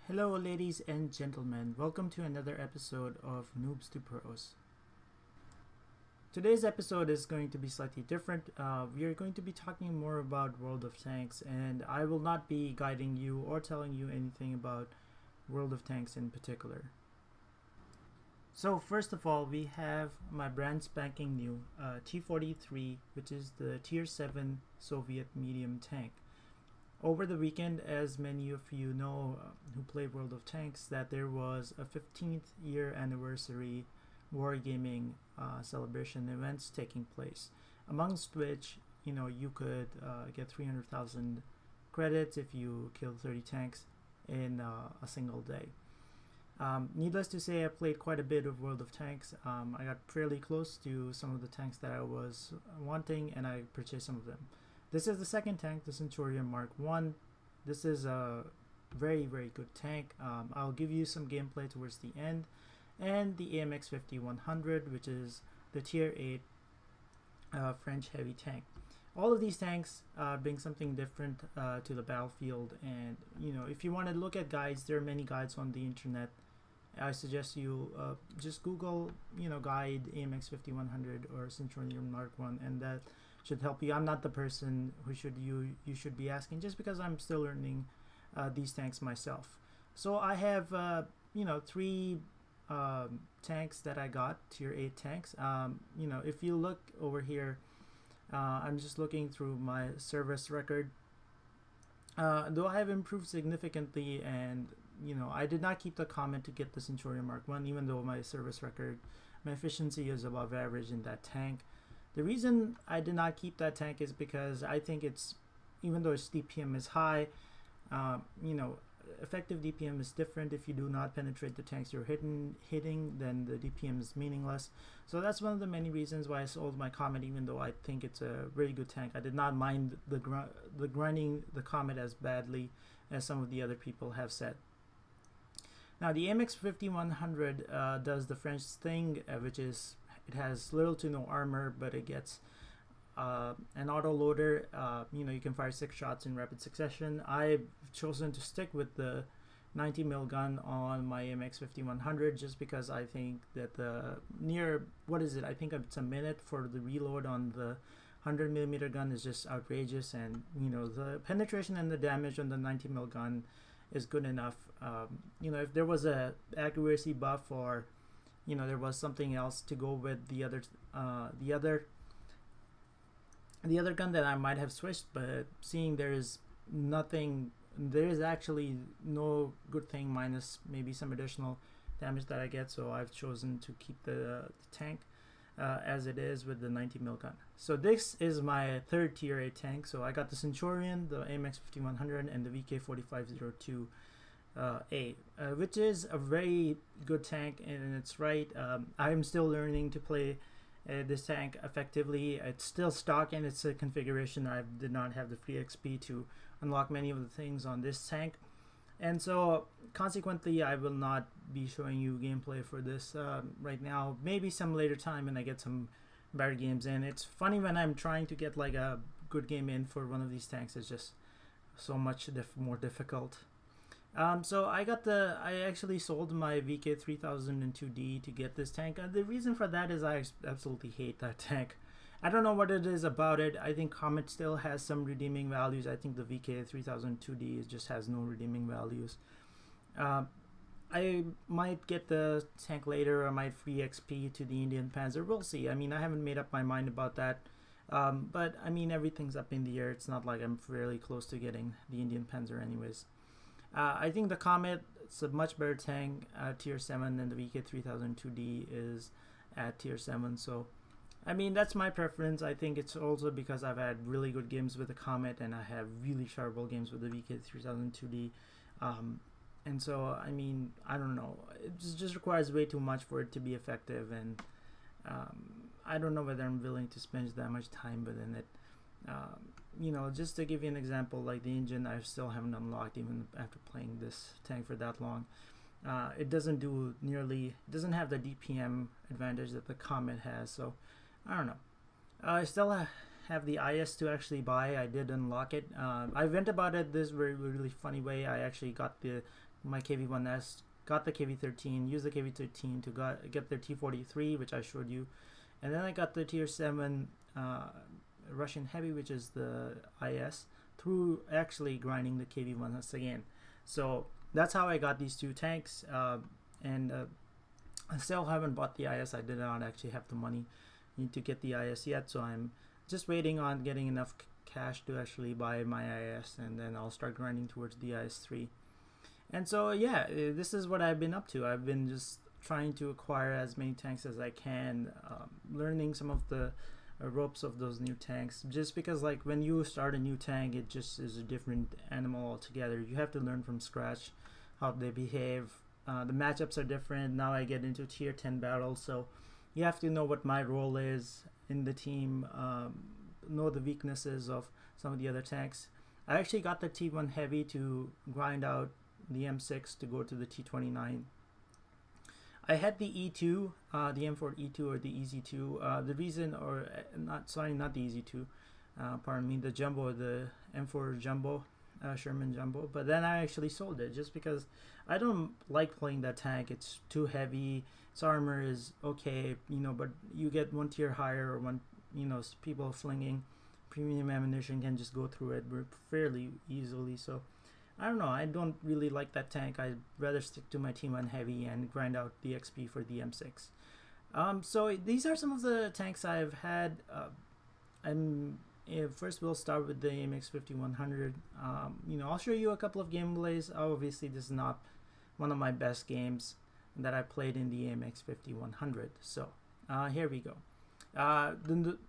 Hello, ladies and gentlemen. Welcome to another episode of Noobs to Pros. Today's episode is going to be slightly different. We are going to be talking more about World of Tanks, and I will not be guiding you or telling you anything about World of Tanks in particular. So first of all, we have my brand spanking new T-43, which is the Tier 7 Soviet medium tank. Over the weekend, as many of you know who play World of Tanks, that there was a 15th year anniversary wargaming celebration events taking place, amongst which you could get 300,000 credits if you kill 30 tanks in a single day. Needless to say, I played quite a bit of World of Tanks. I got fairly close to some of the tanks that I was wanting, and I purchased some of them. This is the second tank, the Centurion Mk1. This is a very, very good tank. I'll give you some gameplay towards the end. And the AMX 100, which is the Tier 8 French heavy tank. All of these tanks bring something different to the battlefield. And, if you want to look at guides, there are many guides on the internet. I suggest you just Google, guide AMX 100 or Centurion Mk1, and that should help you. I'm not the person who you should be asking, just because I'm still learning these tanks myself. So I have three tanks that I got, Tier 8 tanks. If you look over here, I'm just looking through my service record. Though I have improved significantly, and I did not keep the comment to get the Centurion Mk1, even though my service record, my efficiency is above average in that tank. The reason I did not keep that tank is because I think it's, even though its DPM is high, effective DPM is different. If you do not penetrate the tanks you're hitting, then the DPM is meaningless. So that's one of the many reasons why I sold my Comet, even though I think it's a very good tank. I did not mind the grinding the Comet as badly as some of the other people have said. Now the AMX 100 does the French thing, which is it has little to no armor, but it gets an auto loader. You can fire 6 shots in rapid succession. I've chosen to stick with the 90mm gun on my AMX 100 just because I think that I think it's a minute for the reload on the 100mm gun is just outrageous, and the penetration and the damage on the 90mm gun is good enough. If there was a accuracy buff, or there was something else to go with the other gun, that I might have switched, but seeing there is actually no good thing minus maybe some additional damage that I get, so I've chosen to keep the tank as it is with the 90mm gun. So this is my third Tier 8 tank. So I got the Centurion, the AMX 100, and the VK4502 A, which is a very good tank in its right. I'm still learning to play this tank effectively. It's still stock in its configuration. I did not have the free XP to unlock many of the things on this tank, and so consequently I will not be showing you gameplay for this right now. Maybe some later time when I get some better games in. It's funny when I'm trying to get like a good game in for one of these tanks, it's just so much more difficult. So I actually sold my VK3002D to get this tank. The reason for that is I absolutely hate that tank. I don't know what it is about it. I think Comet still has some redeeming values. I think the VK3002D just has no redeeming values. I might get the tank later, or I might free XP to the Indian Panzer. We'll see. I mean, I haven't made up my mind about that. But I mean, everything's up in the air. It's not like I'm fairly close to getting the Indian Panzer anyways. I think the Comet is a much better tank at Tier 7 than the VK3002D is at Tier 7. So, I mean, that's my preference. I think it's also because I've had really good games with the Comet, and I have really terrible games with the VK3002D. And so, I mean, I don't know. It just requires way too much for it to be effective, and I don't know whether I'm willing to spend that much time within it. Just to give you an example, like the engine, I still haven't unlocked even after playing this tank for that long. It doesn't have the DPM advantage that the Comet has, so I don't know. I still have the IS to actually buy. I did unlock it. I went about it this really funny way. I actually got the my KV-1S, got the KV-13, used the KV-13 to get their T-43, which I showed you, and then I got the Tier 7 Russian Heavy, which is the IS, through actually grinding the KV-1S again. So that's how I got these two tanks, and I still haven't bought the IS. I did not actually have the money to get the IS yet, so I'm just waiting on getting enough cash to actually buy my IS, and then I'll start grinding towards the IS-3. And so yeah, this is what I've been up to. I've been just trying to acquire as many tanks as I can, learning some of the ropes of those new tanks, just because like when you start a new tank, it just is a different animal altogether. You have to learn from scratch how they behave. The matchups are different. Now I get into tier 10 battles, so you have to know what my role is in the team, know the weaknesses of some of the other tanks. I actually got the T1 Heavy to grind out the M6 to go to the T29. I had the E2, the M4 E2 or the EZ2. The reason, or not the EZ2, pardon me, the Jumbo, the M4 Jumbo, Sherman Jumbo. But then I actually sold it just because I don't like playing that tank. It's too heavy. Its armor is okay, you know, but you get one tier higher, or one, you know, people flinging premium ammunition can just go through it fairly easily. So I don't know, I don't really like that tank. I'd rather stick to my T1 Heavy and grind out the XP for the M6. So these are some of the tanks I've had. First we'll start with the AMX 5100. You know, I'll show you a couple of gameplays. Obviously this is not one of my best games that I played in the AMX 5100. So here we go.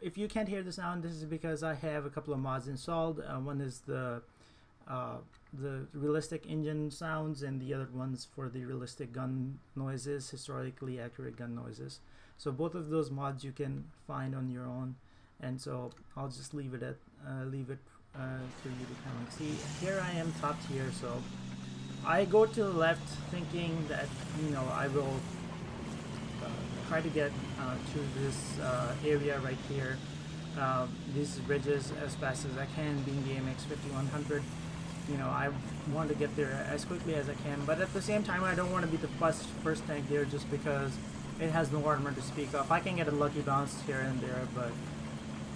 If you can't hear the sound, this is because I have a couple of mods installed. One is the realistic engine sounds, and the other one's for the realistic gun noises, historically accurate gun noises. So both of those mods you can find on your own, and so I'll just leave it for you to kind of see. Here I am top tier, so I go to the left thinking that, you know, I will try to get to this area right here, these ridges, as fast as I can, being the AMX 5100. You know, I want to get there as quickly as I can, but at the same time I don't want to be the first tank there just because it has no armor to speak of. I can get a lucky bounce here and there, but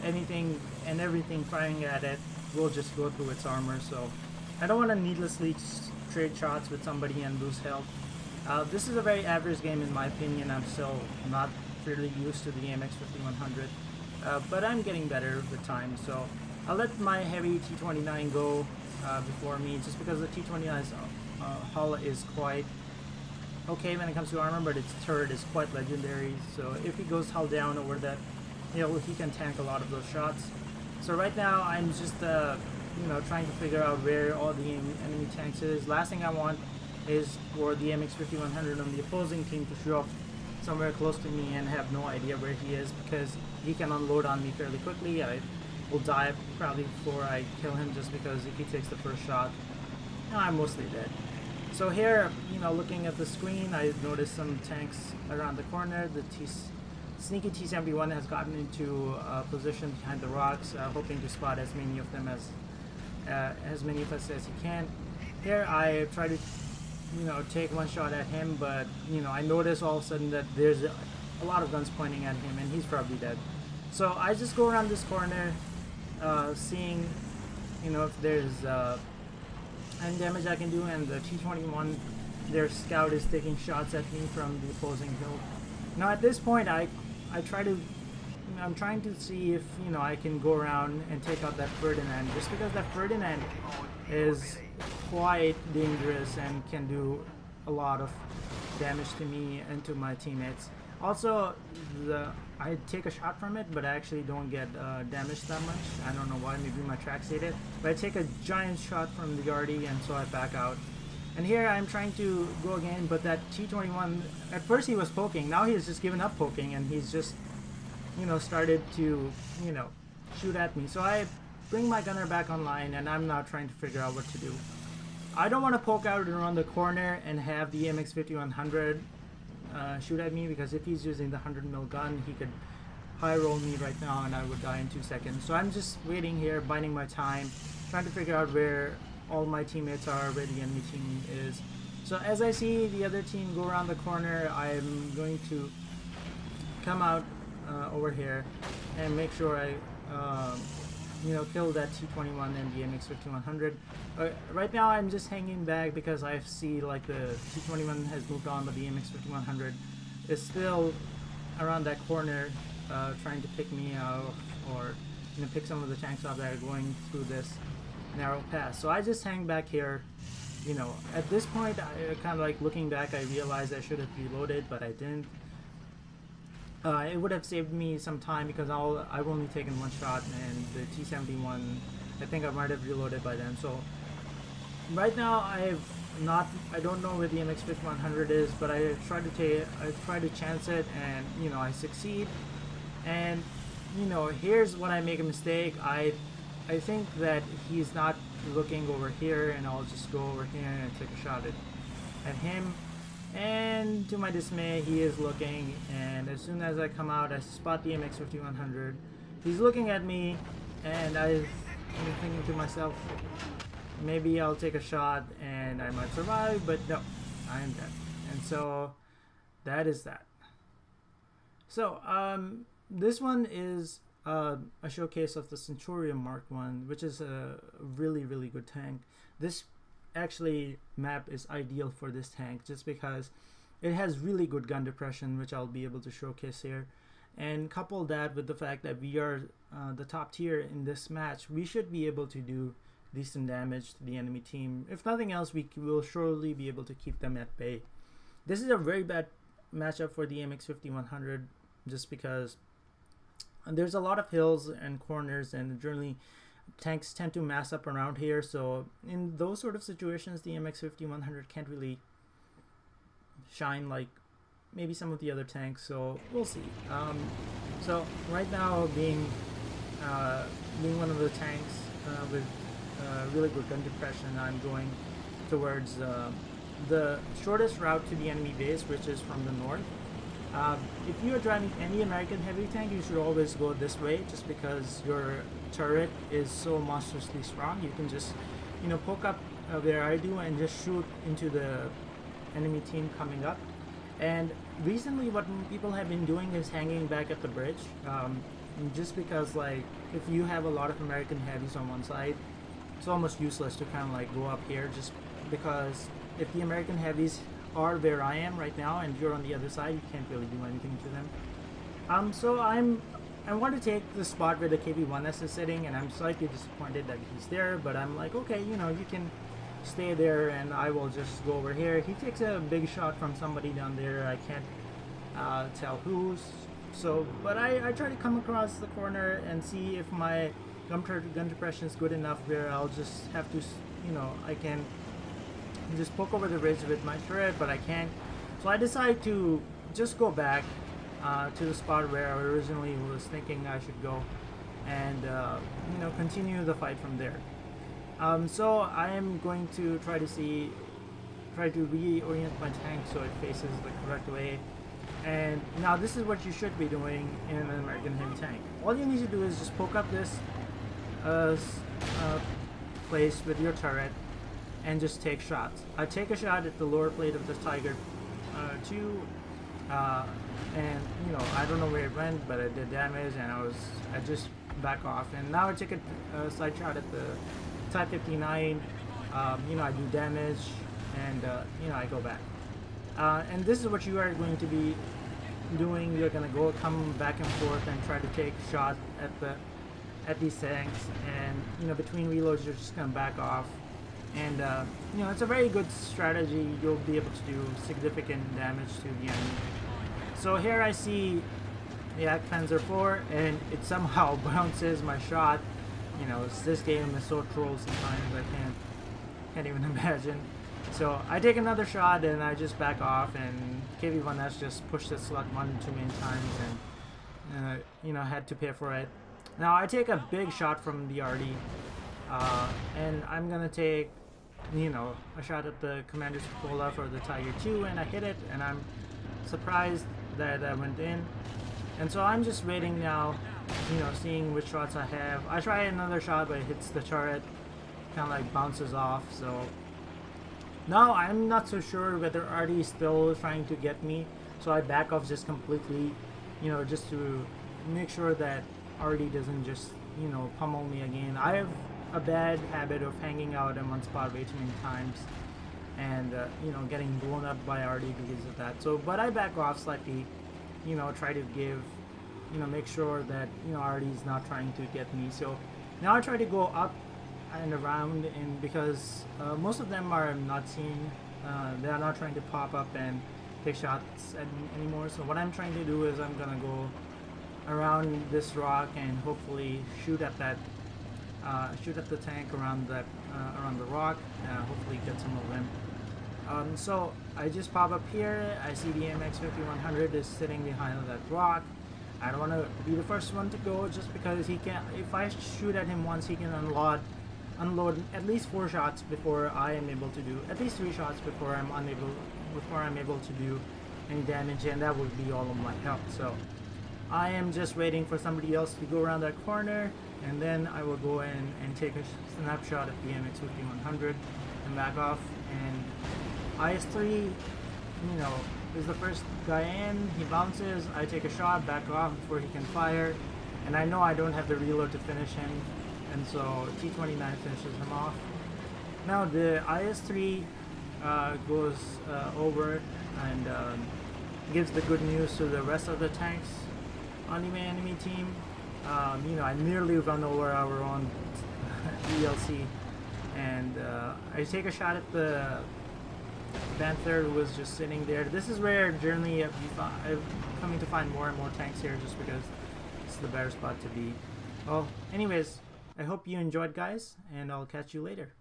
anything and everything firing at it will just go through its armor, so I don't want to needlessly trade shots with somebody and lose health. This is a very average game in my opinion. I'm still not fairly used to the AMX 5100, but I'm getting better with time, so I'll let my heavy T29 go before me, just because the T29's hull is quite okay when it comes to armor, but its turret is quite legendary, so if he goes hull down over that hill, he can tank a lot of those shots. So right now I'm just you know, trying to figure out where all the enemy tanks is. Last thing I want is for the MX 5100 on the opposing team to show up somewhere close to me and have no idea where he is, because he can unload on me fairly quickly. I will die probably before I kill him, just because if he takes the first shot, I'm mostly dead. So here, you know, looking at the screen, I noticed some tanks around the corner. The sneaky T-71 has gotten into a position behind the rocks, hoping to spot as many of them as many of us as he can. Here I try to, you know, take one shot at him, but, you know, I notice all of a sudden that there's a lot of guns pointing at him and he's probably dead. So I just go around this corner, seeing, you know, if there's any damage I can do, and the T-21, their scout, is taking shots at me from the opposing hill. Now at this point I'm trying to see if, you know, I can go around and take out that Ferdinand, just because that Ferdinand is quite dangerous and can do a lot of damage to me and to my teammates. Also, I take a shot from it, but I actually don't get damaged that much. I don't know why, maybe my tracks hit it. But I take a giant shot from the Yardy, and so I back out. And here I'm trying to go again, but that T-21, at first he was poking, now he's just given up poking, and he's just, you know, started to, you know, shoot at me. So I bring my gunner back online, and I'm now trying to figure out what to do. I don't want to poke out around the corner and have the MX 5100 shoot at me, because if he's using the 100mm gun, he could high roll me right now and I would die in 2 seconds. So I'm just waiting here, biding my time, trying to figure out where all my teammates are, where the enemy team is. So as I see the other team go around the corner, I'm going to come out over here and make sure I kill that T21 and the AMX 5100. Right now I'm just hanging back because I see like the T21 has moved on, but the AMX 5100 is still around that corner trying to pick me out, or pick some of the tanks off that are going through this narrow pass. So I just hang back here. At this point, I kind of like looking back, I realized I should have reloaded, but I didn't. It would have saved me some time because I've only taken one shot, and the T71, I think I might have reloaded by then. So right now I don't know where the MX 5100 is, but I tried to chance it, and I succeed. And here's when I make a mistake. I think that he's not looking over here, and I'll just go over here and take a shot at him. And to my dismay, he is looking, and as soon as I come out, I spot the MX 5100. He's looking at me, and I'm thinking to myself, maybe I'll take a shot and I might survive, but no, I am dead. And so that is that. So this one is a showcase of the Centurion Mk1, which is a really, really good tank. This actually map is ideal for this tank just because it has really good gun depression, which I'll be able to showcase here, and couple that with the fact that we are the top tier in this match, we should be able to do decent damage to the enemy team. If nothing else, we will surely be able to keep them at bay. This is a very bad matchup for the MX 5100 just because there's a lot of hills and corners, and generally tanks tend to mass up around here. So in those sort of situations, the MX 5100 can't really shine like maybe some of the other tanks. So we'll see. So right now, being one of the tanks with really good gun depression, I'm going towards the shortest route to the enemy base, which is from the north. If you are driving any American heavy tank, you should always go this way, just because your turret is so monstrously strong. You can just poke up where I do and just shoot into the enemy team coming up. And recently what people have been doing is hanging back at the bridge, just because like if you have a lot of American heavies on one side, it's almost useless to kind of like go up here, just because if the American heavies are where I am right now and you're on the other side, you can't really do anything to them. So I want to take the spot where the KV-1S is sitting, and I'm slightly disappointed that he's there, but I'm like, okay, you can stay there and I will just go over here. He takes a big shot from somebody down there. I can't tell who's. So, but I try to come across the corner and see if my gun depression is good enough where I'll just have to, I can just poke over the ridge with my turret, but I can't. So I decide to just go back to the spot where I originally was thinking I should go, and continue the fight from there. So I am going to try to reorient my tank so it faces the correct way. And now this is what you should be doing in an American heavy tank. All you need to do is just poke up this place with your turret and just take shots. I take a shot at the lower plate of the Tiger 2, and I don't know where it went, but it did damage, and I just back off. And now I take a side shot at the Type 59. I do damage, and I go back. And this is what you are going to be doing. You're gonna come back and forth and try to take shots at these tanks, and between reloads you're just gonna back off. And it's a very good strategy. You'll be able to do significant damage to the enemy. So here I see the Panzer IV, and it somehow bounces my shot. This game is so troll sometimes, I can't even imagine. So I take another shot and I just back off, and KV-1S just pushed the slot one too many times, and had to pay for it. Now I take a big shot from the RD, and I'm gonna take a shot at the Commander's Cupola for the Tiger 2, and I hit it, and I'm surprised that I went in. And so I'm just waiting now, seeing which shots I have. I try another shot, but it hits the turret, kind of like bounces off. So Now I'm not so sure whether Artie is still trying to get me, so I back off just completely, you know, just to make sure that Artie doesn't just, you know, pummel me again. I have a bad habit of hanging out in one spot way too many times, and you know, getting blown up by Artie because of that. So, but I back off slightly, you know, try to give, you know, make sure that, you know, Artie's not trying to get me. So now I try to go up and around, and because most of them are not seen, they are not trying to pop up and take shots at me anymore. So what I'm trying to do is I'm gonna go around this rock and hopefully shoot at that, shoot at the tank around that, around the rock. Hopefully get some of them. So I just pop up here. I see the AMX 5100 is sitting behind that rock. I don't want to be the first one to go just because he can. If I shoot at him once, he can unload at least 4 shots before I am able to do, at least 3 shots before I'm able to do any damage, and that would be all of my health. So I am just waiting for somebody else to go around that corner, and then I will go in and take a snapshot at the AMX 5100 and back off. And IS-3, you know, is the first guy in. He bounces, I take a shot, back off before he can fire, and I know I don't have the reload to finish him, and so T-29 finishes him off. Now the IS-3 goes over and gives the good news to the rest of the tanks on the enemy team. You know, I nearly run over our own DLC, and I take a shot at the Panther, who was just sitting there. This is where generally I'm coming to find more and more tanks here, just because it's the better spot to be. Well, anyways, I hope you enjoyed, guys, and I'll catch you later.